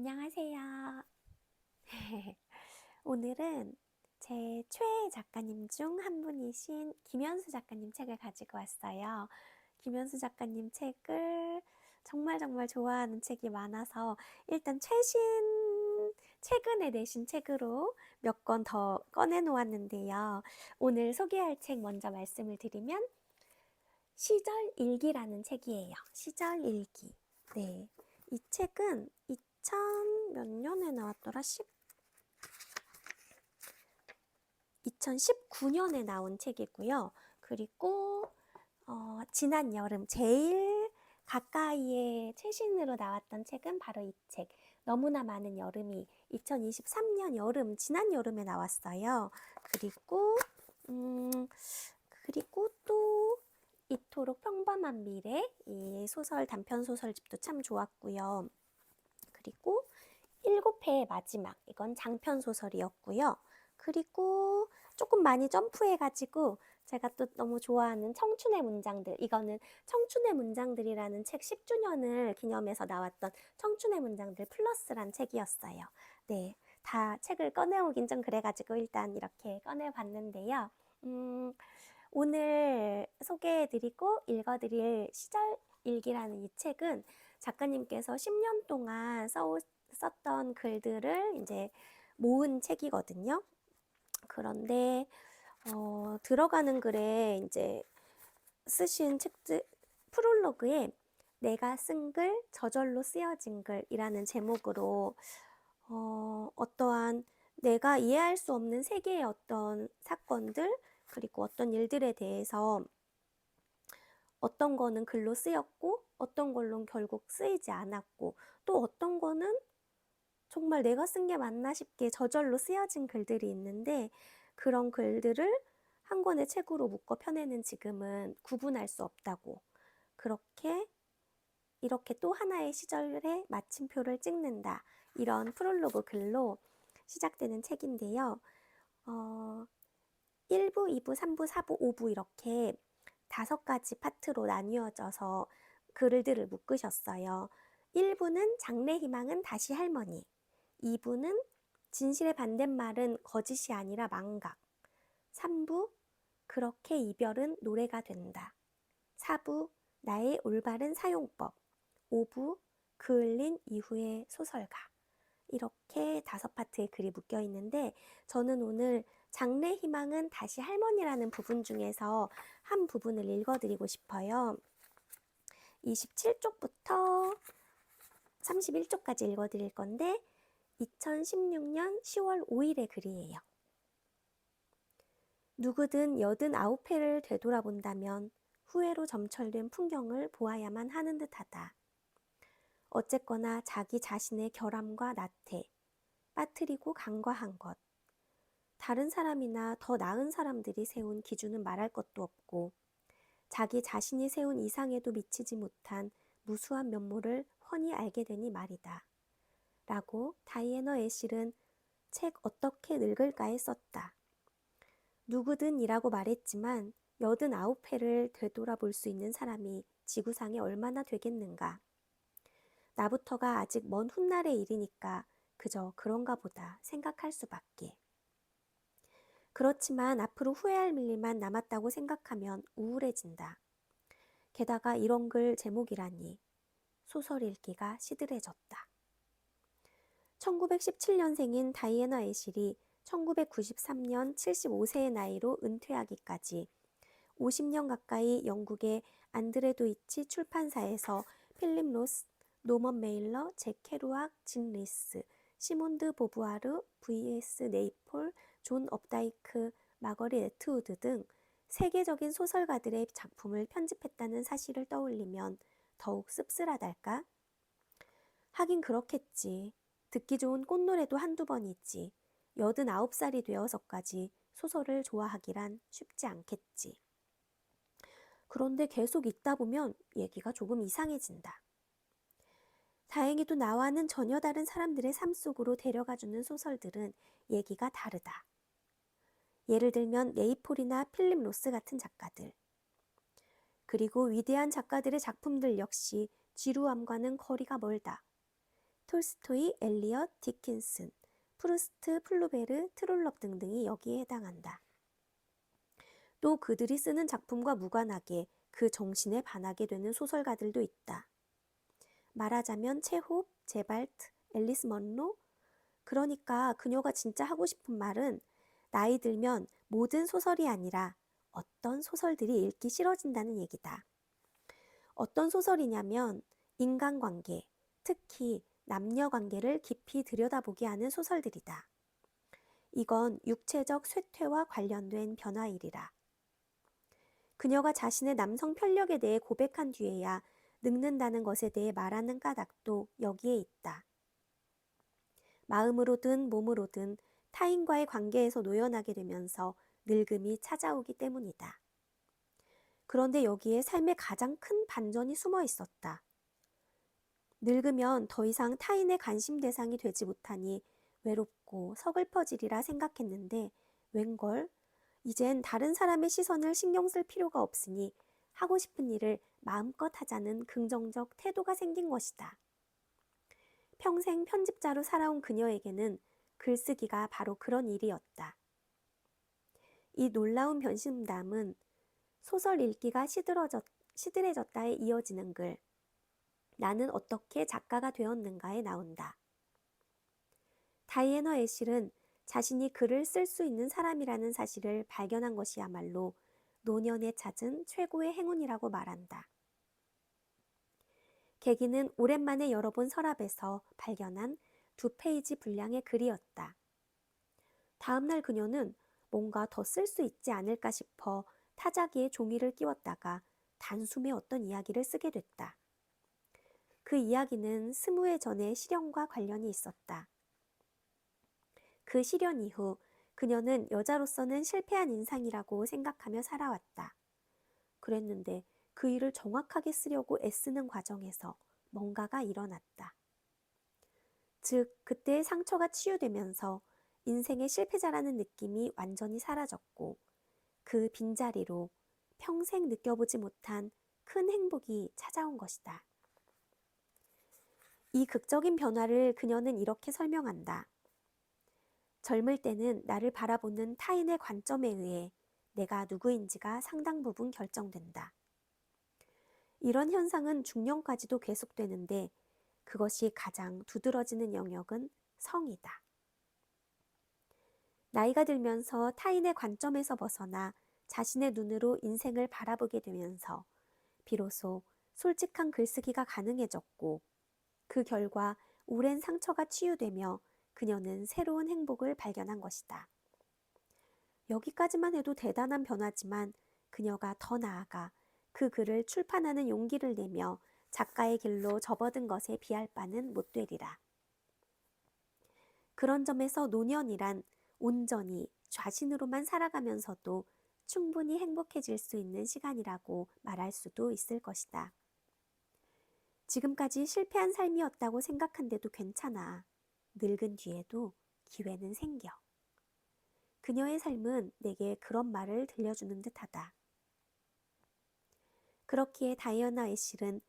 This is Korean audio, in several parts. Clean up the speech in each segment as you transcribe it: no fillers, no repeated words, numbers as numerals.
안녕하세요. 오늘은 제 최애 작가님 중 한 분이신 김연수 작가님 책을 가지고 왔어요. 김연수 작가님 책을 정말 좋아하는 책이 많아서 일단 최근에 내신 책으로 몇 권 더 꺼내 놓았는데요. 오늘 소개할 책 먼저 말씀을 드리면 시절 일기라는 책이에요. 시절 일기. 네. 이 책은 2000 몇 년에 나왔더라? 2019년에 나온 책이고요. 그리고 지난 여름 제일 가까이에 최신으로 나왔던 책은 바로 이 책. 너무나 많은 여름이 2023년 여름, 지난 여름에 나왔어요. 그리고 또 이토록 평범한 미래, 이 소설, 단편 소설집도 참 좋았고요. 그리고 7회의 마지막, 이건 장편 소설이었고요. 그리고 조금 많이 점프해가지고 제가 또 너무 좋아하는 청춘의 문장들, 이거는 청춘의 문장들이라는 책 10주년을 기념해서 나왔던 청춘의 문장들 플러스란 책이었어요. 네, 다 책을 꺼내오긴 좀 그래가지고 일단 이렇게 꺼내봤는데요. 오늘 소개해드리고 읽어드릴 시절 일기라는 이 책은 작가님께서 10년 동안 썼던 글들을 이제 모은 책이거든요. 그런데 들어가는 글에 이제 쓰신 책들 프롤로그에 내가 쓴 글, 저절로 쓰여진 글이라는 제목으로 어떠한 내가 이해할 수 없는 세계의 어떤 사건들 그리고 어떤 일들에 대해서 어떤 거는 글로 쓰였고 어떤 걸로는 결국 쓰이지 않았고 또 어떤 거는 정말 내가 쓴 게 맞나 싶게 저절로 쓰여진 글들이 있는데 그런 글들을 한 권의 책으로 묶어 펴내는 지금은 구분할 수 없다고 이렇게 또 하나의 시절에 마침표를 찍는다 이런 프롤로그 글로 시작되는 책인데요. 1부, 2부, 3부, 4부, 5부 이렇게 5가지 파트로 나뉘어져서 글들을 묶으셨어요. 1부는 장래 희망은 다시 할머니, 2부는 진실의 반대말은 거짓이 아니라 망각, 3부 그렇게 이별은 노래가 된다, 4부 나의 올바른 사용법, 5부 그을린 이후의 소설가 이렇게 5파트의 글이 묶여 있는데 저는 오늘 장래 희망은 다시 할머니라는 부분 중에서 한 부분을 읽어드리고 싶어요. 27쪽부터 31쪽까지 읽어드릴 건데 2016년 10월 5일의 글이에요. 누구든 89회를 되돌아본다면 후회로 점철된 풍경을 보아야만 하는 듯하다. 어쨌거나 자기 자신의 결함과 나태, 빠뜨리고 간과한 것, 다른 사람이나 더 나은 사람들이 세운 기준은 말할 것도 없고 자기 자신이 세운 이상에도 미치지 못한 무수한 면모를 훤히 알게 되니 말이다. 라고 다이애나 애실은 책 어떻게 늙을까에 썼다. 누구든 이라고 말했지만 89회를 되돌아볼 수 있는 사람이 지구상에 얼마나 되겠는가. 나부터가 아직 먼 훗날의 일이니까 그저 그런가 보다 생각할 수밖에. 그렇지만 앞으로 후회할 일만 남았다고 생각하면 우울해진다. 게다가 이런 글 제목이라니 소설 읽기가 시들해졌다. 1917년생인 다이애나 애실이 1993년 75세의 나이로 은퇴하기까지 50년 가까이 영국의 안드레 도이치 출판사에서 필립 로스, 노먼 메일러, 잭 케루악, 진 리스, 시몬드 보부아르, V.S. 네이폴, 존 업다이크, 마거릿 애트우드 등 세계적인 소설가들의 작품을 편집했다는 사실을 떠올리면 더욱 씁쓸하달까? 하긴 그렇겠지. 듣기 좋은 꽃노래도 한두 번이지. 89살이 되어서까지 소설을 좋아하기란 쉽지 않겠지. 그런데 계속 읽다 보면 얘기가 조금 이상해진다. 다행히도 나와는 전혀 다른 사람들의 삶 속으로 데려가주는 소설들은 얘기가 다르다. 예를 들면 네이폴이나 필립 로스 같은 작가들. 그리고 위대한 작가들의 작품들 역시 지루함과는 거리가 멀다. 톨스토이, 엘리엇, 디킨슨, 프루스트, 플루베르, 트롤럽 등등이 여기에 해당한다. 또 그들이 쓰는 작품과 무관하게 그 정신에 반하게 되는 소설가들도 있다. 말하자면 체홉, 제발트, 앨리스 먼로. 그러니까 그녀가 진짜 하고 싶은 말은 나이 들면 모든 소설이 아니라 어떤 소설들이 읽기 싫어진다는 얘기다. 어떤 소설이냐면 인간관계, 특히 남녀관계를 깊이 들여다보게 하는 소설들이다. 이건 육체적 쇠퇴와 관련된 변화일이라. 그녀가 자신의 남성 편력에 대해 고백한 뒤에야 늙는다는 것에 대해 말하는 까닭도 여기에 있다. 마음으로든 몸으로든 타인과의 관계에서 노연하게 되면서 늙음이 찾아오기 때문이다. 그런데 여기에 삶의 가장 큰 반전이 숨어 있었다. 늙으면 더 이상 타인의 관심 대상이 되지 못하니 외롭고 서글퍼지리라 생각했는데 웬걸? 이젠 다른 사람의 시선을 신경 쓸 필요가 없으니 하고 싶은 일을 마음껏 하자는 긍정적 태도가 생긴 것이다. 평생 편집자로 살아온 그녀에게는 글쓰기가 바로 그런 일이었다. 이 놀라운 변심담은 소설 읽기가 시들해졌다에 이어지는 글 나는 어떻게 작가가 되었는가에 나온다. 다이애나 애실은 자신이 글을 쓸 수 있는 사람이라는 사실을 발견한 것이야말로 노년에 찾은 최고의 행운이라고 말한다. 계기는 오랜만에 열어본 서랍에서 발견한 2페이지 분량의 글이었다. 다음날 그녀는 뭔가 더 쓸 수 있지 않을까 싶어 타자기에 종이를 끼웠다가 단숨에 어떤 이야기를 쓰게 됐다. 그 이야기는 20해 전의 시련과 관련이 있었다. 그 시련 이후 그녀는 여자로서는 실패한 인상이라고 생각하며 살아왔다. 그랬는데 그 일을 정확하게 쓰려고 애쓰는 과정에서 뭔가가 일어났다. 즉, 그때의 상처가 치유되면서 인생의 실패자라는 느낌이 완전히 사라졌고 그 빈자리로 평생 느껴보지 못한 큰 행복이 찾아온 것이다. 이 극적인 변화를 그녀는 이렇게 설명한다. 젊을 때는 나를 바라보는 타인의 관점에 의해 내가 누구인지가 상당 부분 결정된다. 이런 현상은 중년까지도 계속되는데 그것이 가장 두드러지는 영역은 성이다. 나이가 들면서 타인의 관점에서 벗어나 자신의 눈으로 인생을 바라보게 되면서 비로소 솔직한 글쓰기가 가능해졌고 그 결과 오랜 상처가 치유되며 그녀는 새로운 행복을 발견한 것이다. 여기까지만 해도 대단한 변화지만 그녀가 더 나아가 그 글을 출판하는 용기를 내며 작가의 길로 접어든 것에 비할 바는 못 되리라. 그런 점에서 노년이란 온전히 자신으로만 살아가면서도 충분히 행복해질 수 있는 시간이라고 말할 수도 있을 것이다. 지금까지 실패한 삶이었다고 생각한데도 괜찮아. 늙은 뒤에도 기회는 생겨. 그녀의 삶은 내게 그런 말을 들려주는 듯하다. 그렇기에 다이애나 애실은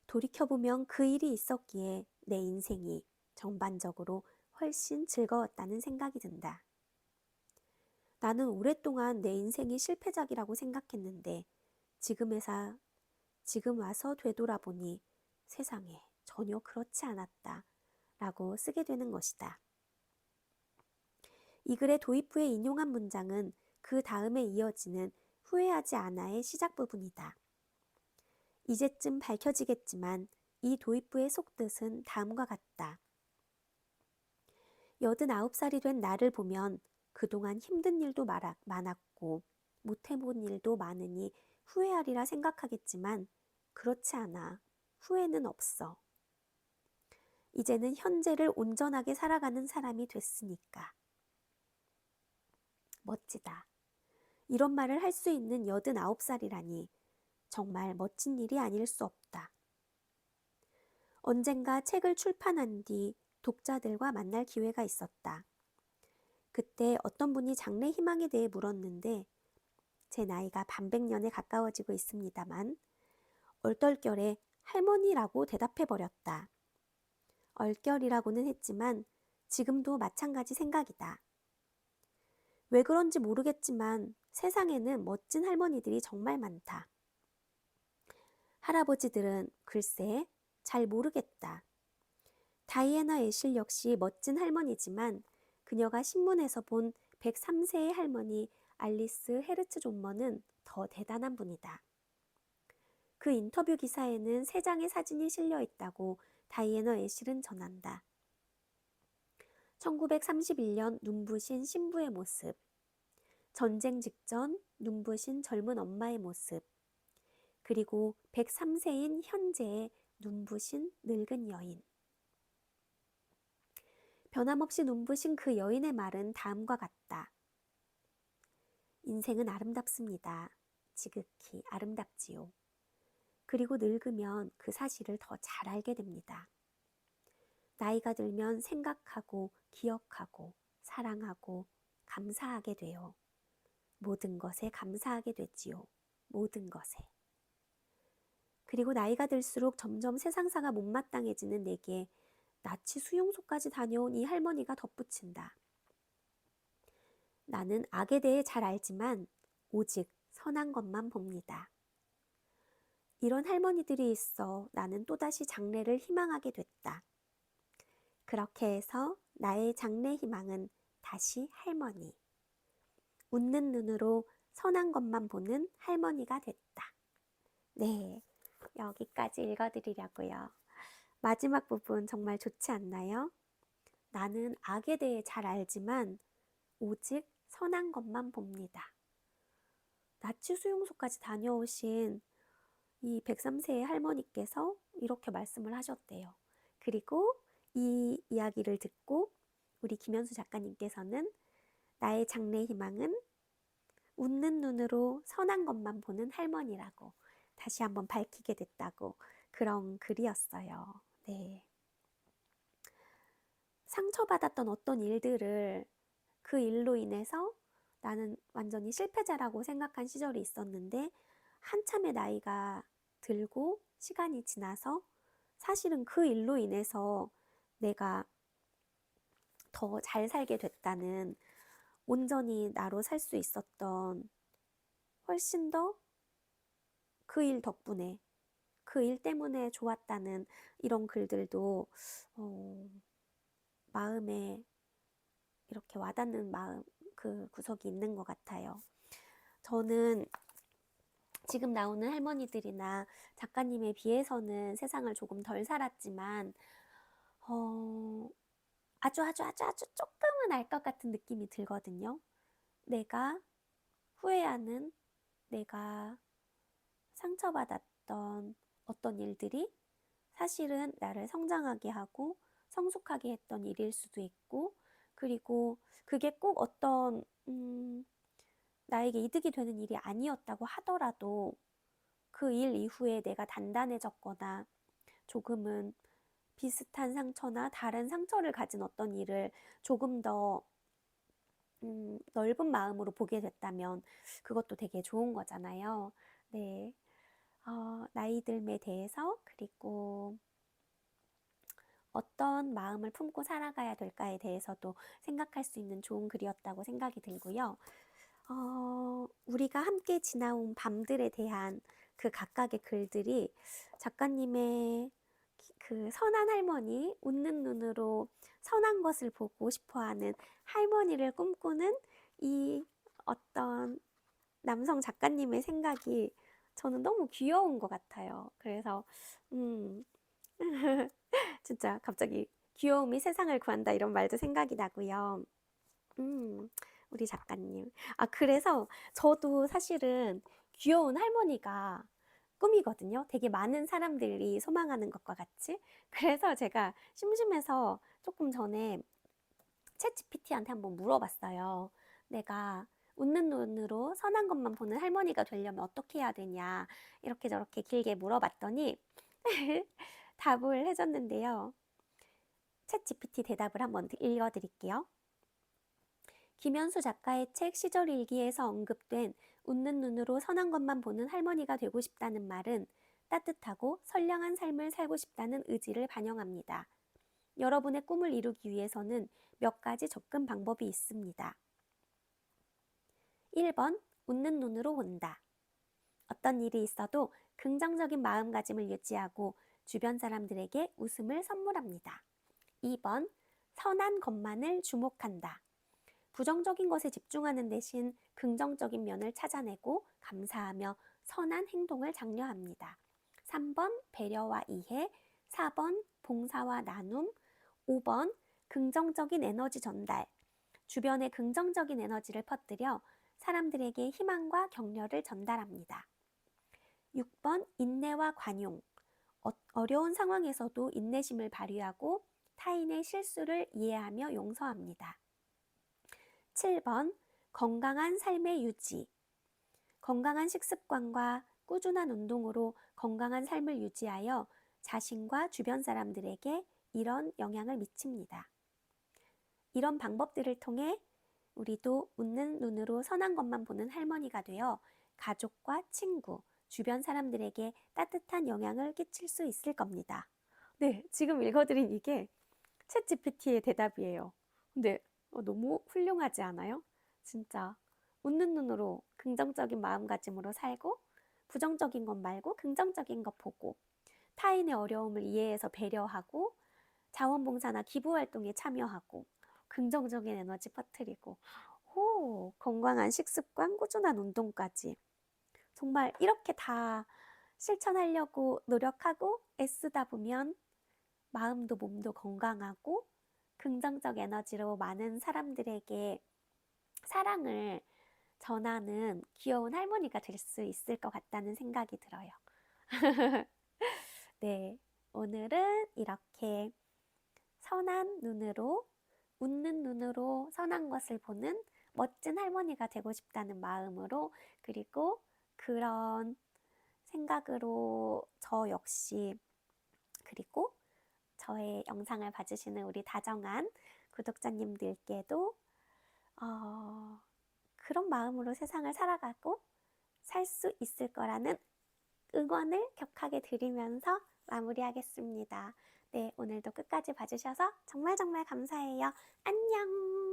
돌이켜보면 그 일이 있었기에 내 인생이 전반적으로 훨씬 즐거웠다는 생각이 든다. 나는 오랫동안 내 인생이 실패작이라고 생각했는데 지금 와서 되돌아보니 세상에 전혀 그렇지 않았다 라고 쓰게 되는 것이다. 이 글의 도입부에 인용한 문장은 그 다음에 이어지는 후회하지 않아의 시작 부분이다. 이제쯤 밝혀지겠지만 이 도입부의 속뜻은 다음과 같다. 89살이 된 나를 보면 그동안 힘든 일도 많았고 못해본 일도 많으니 후회하리라 생각하겠지만 그렇지 않아. 후회는 없어. 이제는 현재를 온전하게 살아가는 사람이 됐으니까. 멋지다. 이런 말을 할 수 있는 89살이라니 정말 멋진 일이 아닐 수 없다. 언젠가 책을 출판한 뒤 독자들과 만날 기회가 있었다. 그때 어떤 분이 장래 희망에 대해 물었는데 제 나이가 반백년에 가까워지고 있습니다만 얼떨결에 할머니라고 대답해버렸다. 얼결이라고는 했지만 지금도 마찬가지 생각이다. 왜 그런지 모르겠지만 세상에는 멋진 할머니들이 정말 많다. 할아버지들은 글쎄 잘 모르겠다. 다이애나 애실 역시 멋진 할머니지만 그녀가 신문에서 본 103세의 할머니 알리스 헤르츠 존머는 더 대단한 분이다. 그 인터뷰 기사에는 3장의 사진이 실려 있다고 다이애나 애실은 전한다. 1931년 눈부신 신부의 모습, 전쟁 직전 눈부신 젊은 엄마의 모습, 그리고 103세인 현재의 눈부신 늙은 여인. 변함없이 눈부신 그 여인의 말은 다음과 같다. 인생은 아름답습니다. 지극히 아름답지요. 그리고 늙으면 그 사실을 더 잘 알게 됩니다. 나이가 들면 생각하고 기억하고 사랑하고 감사하게 돼요. 모든 것에 감사하게 되지요. 모든 것에. 그리고 나이가 들수록 점점 세상사가 못마땅해지는 내게 나치 수용소까지 다녀온 이 할머니가 덧붙인다. 나는 악에 대해 잘 알지만 오직 선한 것만 봅니다. 이런 할머니들이 있어 나는 또다시 장래를 희망하게 됐다. 그렇게 해서 나의 장래 희망은 다시 할머니. 웃는 눈으로 선한 것만 보는 할머니가 됐다. 네, 여기까지 읽어드리려고요. 마지막 부분 정말 좋지 않나요? 나는 악에 대해 잘 알지만 오직 선한 것만 봅니다. 나치 수용소까지 다녀오신 이 103세의 할머니께서 이렇게 말씀을 하셨대요. 그리고 이 이야기를 듣고 우리 김현수 작가님께서는 나의 장래 희망은 웃는 눈으로 선한 것만 보는 할머니라고 다시 한번 밝히게 됐다고 그런 글이었어요. 네. 상처받았던 어떤 일들을 그 일로 인해서 나는 완전히 실패자라고 생각한 시절이 있었는데 한참의 나이가 들고 시간이 지나서 사실은 그 일로 인해서 내가 더 잘 살게 됐다는, 온전히 나로 살 수 있었던, 훨씬 더 그 일 덕분에 그 일 때문에 좋았다는 이런 글들도 마음에 이렇게 와닿는 마음, 그 구석이 있는 것 같아요. 저는 지금 나오는 할머니들이나 작가님에 비해서는 세상을 조금 덜 살았지만 아주 조금은 알 것 같은 느낌이 들거든요. 내가 후회하는, 내가 상처받았던 어떤 일들이 사실은 나를 성장하게 하고 성숙하게 했던 일일 수도 있고, 그리고 그게 꼭 어떤 나에게 이득이 되는 일이 아니었다고 하더라도 그 일 이후에 내가 단단해졌거나 조금은 비슷한 상처나 다른 상처를 가진 어떤 일을 조금 더 넓은 마음으로 보게 됐다면 그것도 되게 좋은 거잖아요. 네, 나이 듦에 대해서, 그리고 어떤 마음을 품고 살아가야 될까에 대해서도 생각할 수 있는 좋은 글이었다고 생각이 들고요. 우리가 함께 지나온 밤들에 대한 그 각각의 글들이 작가님의 그 선한 할머니, 웃는 눈으로 선한 것을 보고 싶어하는 할머니를 꿈꾸는 이 어떤 남성 작가님의 생각이 저는 너무 귀여운 것 같아요. 그래서 진짜 갑자기 귀여움이 세상을 구한다 이런 말도 생각이 나고요. 우리 작가님. 그래서 저도 사실은 귀여운 할머니가 꿈이거든요. 되게 많은 사람들이 소망하는 것과 같이. 그래서 제가 심심해서 조금 전에 챗GPT한테 한번 물어봤어요. 내가 웃는 눈으로 선한 것만 보는 할머니가 되려면 어떻게 해야 되냐, 이렇게 저렇게 길게 물어봤더니 답을 해줬는데요. 챗GPT 대답을 한번 읽어드릴게요. 김현수 작가의 책 시절일기에서 언급된 웃는 눈으로 선한 것만 보는 할머니가 되고 싶다는 말은 따뜻하고 선량한 삶을 살고 싶다는 의지를 반영합니다. 여러분의 꿈을 이루기 위해서는 몇 가지 접근 방법이 있습니다. 1번, 웃는 눈으로 본다. 어떤 일이 있어도 긍정적인 마음가짐을 유지하고 주변 사람들에게 웃음을 선물합니다. 2번, 선한 것만을 주목한다. 부정적인 것에 집중하는 대신 긍정적인 면을 찾아내고 감사하며 선한 행동을 장려합니다. 3번, 배려와 이해. 4번, 봉사와 나눔. 5번, 긍정적인 에너지 전달. 주변에 긍정적인 에너지를 퍼뜨려 사람들에게 희망과 격려를 전달합니다. 6번, 인내와 관용. 어려운 상황에서도 인내심을 발휘하고 타인의 실수를 이해하며 용서합니다. 7번, 건강한 삶의 유지. 건강한 식습관과 꾸준한 운동으로 건강한 삶을 유지하여 자신과 주변 사람들에게 이런 영향을 미칩니다. 이런 방법들을 통해 우리도 웃는 눈으로 선한 것만 보는 할머니가 되어 가족과 친구, 주변 사람들에게 따뜻한 영향을 끼칠 수 있을 겁니다. 네, 지금 읽어드린 이게 챗GPT의 대답이에요. 근데 너무 훌륭하지 않아요? 진짜 웃는 눈으로 긍정적인 마음가짐으로 살고 부정적인 것 말고 긍정적인 것 보고 타인의 어려움을 이해해서 배려하고 자원봉사나 기부활동에 참여하고 긍정적인 에너지 퍼뜨리고 건강한 식습관, 꾸준한 운동까지 정말 이렇게 다 실천하려고 노력하고 애쓰다 보면 마음도 몸도 건강하고 긍정적 에너지로 많은 사람들에게 사랑을 전하는 귀여운 할머니가 될 수 있을 것 같다는 생각이 들어요. 네, 오늘은 이렇게 선한 눈으로, 웃는 눈으로 선한 것을 보는 멋진 할머니가 되고 싶다는 마음으로, 그리고 그런 생각으로 저 역시, 그리고 저의 영상을 봐주시는 우리 다정한 구독자님들께도 그런 마음으로 세상을 살아가고 살 수 있을 거라는 응원을 격하게 드리면서 마무리하겠습니다. 네, 오늘도 끝까지 봐주셔서 정말 감사해요. 안녕!